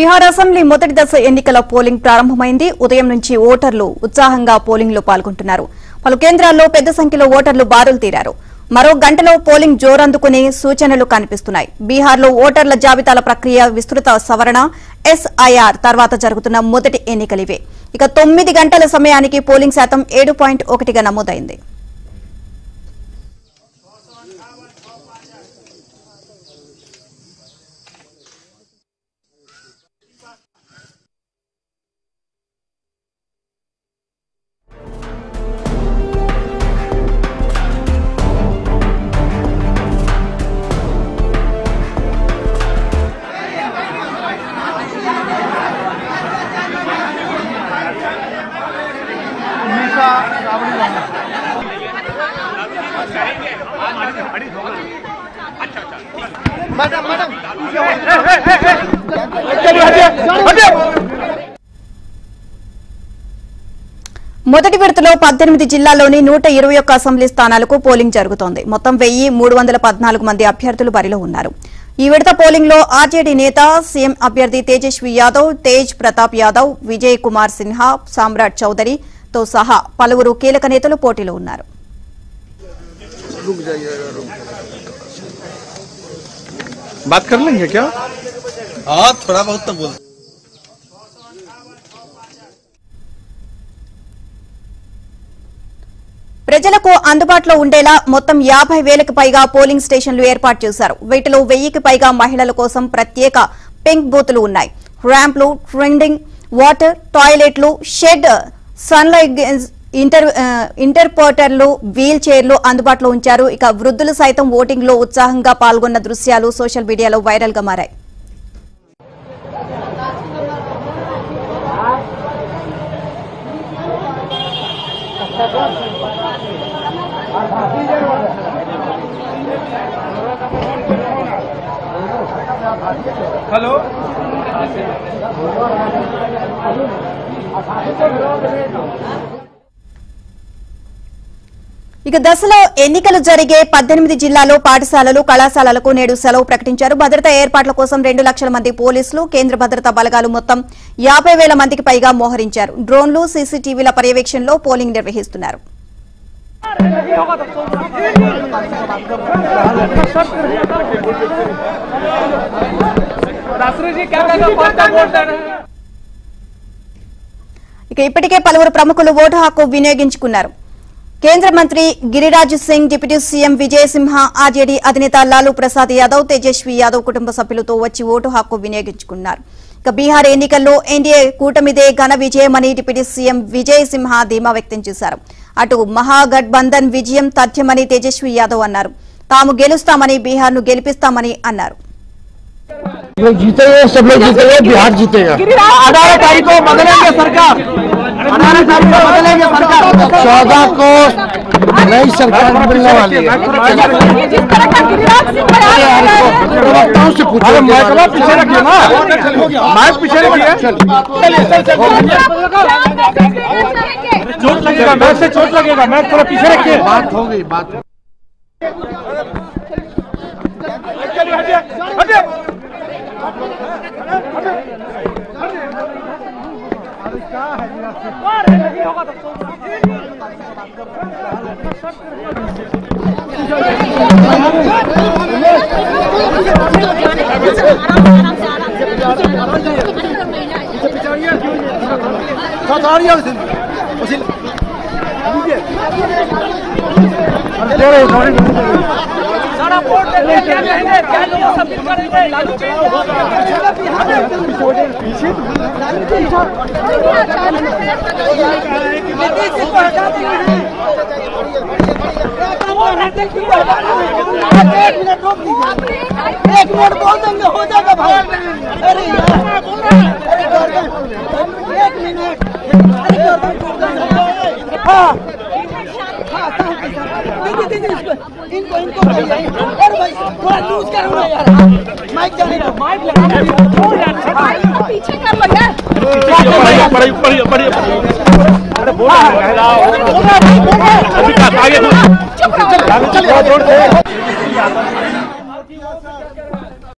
Bihar assembly మొదటి దశ ఎన్నికల పోలింగ్ ప్రారంభమైంది. ఉదయం నుంచి ఓటర్లు ఉత్సాహంగా పోలింగ్ లో పాల్గొంటున్నారు. పలు కేంద్రాల్లో పెద్ద సంఖ్యలో ఓటర్లు బారులు తీరారు. మరో గంటలో పోలింగ్ జోరందుకునే సూచనలు కనిపిస్తున్నాయి. బీహార్లో ఓటర్ల జాబితాల ప్రక్రియ విస్తృత సవరణ ఎస్ఐఆర్ తర్వాత జరుగుతున్న మొదటి ఎన్నికలివే. ఇక 9 గంటల సమయానికి పోలింగ్ శాతం 7.1గా నమోదైంది. మొదటి విడతలో 18 జిల్లాల్లోని 121 అసెంబ్లీ స్థానాలకు పోలింగ్ జరుగుతోంది. మొత్తం 1314 మంది అభ్యర్థులు బరిలో ఉన్నారు. ఈ విడత పోలింగ్ లో ఆర్జేడీ నేత సీఎం అభ్యర్థి తేజస్వి యాదవ్, తేజ్ ప్రతాప్ యాదవ్, విజయ్ కుమార్ సిన్హా, సామ్రాట్ చౌదరి తో సహా పలువురు కీలక నేతలు పోటీలో ఉన్నారు. बात कर लेंगे क्या? हाँ थोड़ा बहुत तो बोल। ప్రజలకు అందుబాటులో ఉండేలా మొత్తం 50,000కి పైగా పోలింగ్ స్టేషన్లు ఏర్పాటు చేశారు. వీటిలో 1000కి పైగా మహిళల కోసం ప్రత్యేక పింక్ బూతులు ఉన్నాయి. ర్యాంప్లు, ట్రెండింగ్ వాటర్, టాయిలెట్లు, షెడ్, సన్లైట్ ఇంటర్పోర్టర్లు, వీల్ చైర్లు అందుబాటులో ఉంచారు. ఇక వృద్ధులు సైతం ఓటింగ్ లో ఉత్సాహంగా పాల్గొన్న దృశ్యాలు సోషల్ మీడియాలో వైరల్ గా మారాయి. हेलो ఇక దశలో ఎన్నికలు జరిగే 18 జిల్లాలో పాఠశాలలు, కళాశాలలకు నేడు సెలవు ప్రకటించారు. భద్రతా ఏర్పాట్ల కోసం 2 లక్షల మంది పోలీసులు, కేంద్ర భద్రతా బలగాలు మొత్తం 50,000 మందికి పైగా మోహరించారు. డ్రోన్లు, సీసీటీవీల పర్యవేక్షణలో పోలింగ్ నిర్వహిస్తున్నారు. ఇక ఇప్పటికే పలువురు ప్రముఖులు ఓటు హక్కు వినియోగించుకున్నారు. కేంద్ర మంత్రి గిరిరాజ్ సింగ్, డిప్యూటీ సీఎం విజయ్ సింహ, ఆర్జేడీ అధినేత లాలూ ప్రసాద్ యాదవ్, తేజస్వి యాదవ్ కుటుంబ సభ్యులతో వచ్చి ఓటు హక్కు వినియోగించుకున్నారు. ఇక బీహార్ ఎన్నికల్లో ఎన్డీఏ కూటమిదే ఘన విజయమని డిప్యూటీ సీఎం విజయ్ సింహ ధీమా వ్యక్తం చేశారు. అటు మహాగఠబంధన్ విజయం తథ్యమని తేజస్వి యాదవ్ అన్నారు. తాము గెలుస్తామని, బీహార్ ను గెలిపిస్తామని అన్నారు. जीतेगा, सब लोग जीतेगा, बिहार जीतेगा। 18 तारीख को बदलेंगे सरकार, 18 तारीख को बदलेंगे सरकार। 14 को नई सरकार मिलने वाली है। जिस तरह का गिरिराज सिंह प्रवक्ताओं से पूछो। पीछे रखिए ना, माइक पीछे रखिए। चोट लगेगा, मैच से चोट लगेगा, मैच थोड़ा पीछे रखिए। बात हो गई, बात सारा वोट देंगे, क्या कहेंगे, क्या लोगों से मिल करेंगे, लालू जी एक मिनट बोल देंगे, हो जाएगा भाई। अरे एक मिनट, हाँ इनको इनको अरे भाई थोड़ा लूज करो ना यार, माइक जाने दो, माइक लगाने दो पीछे कर लो यार, ऊपर अरे बोल आगे चल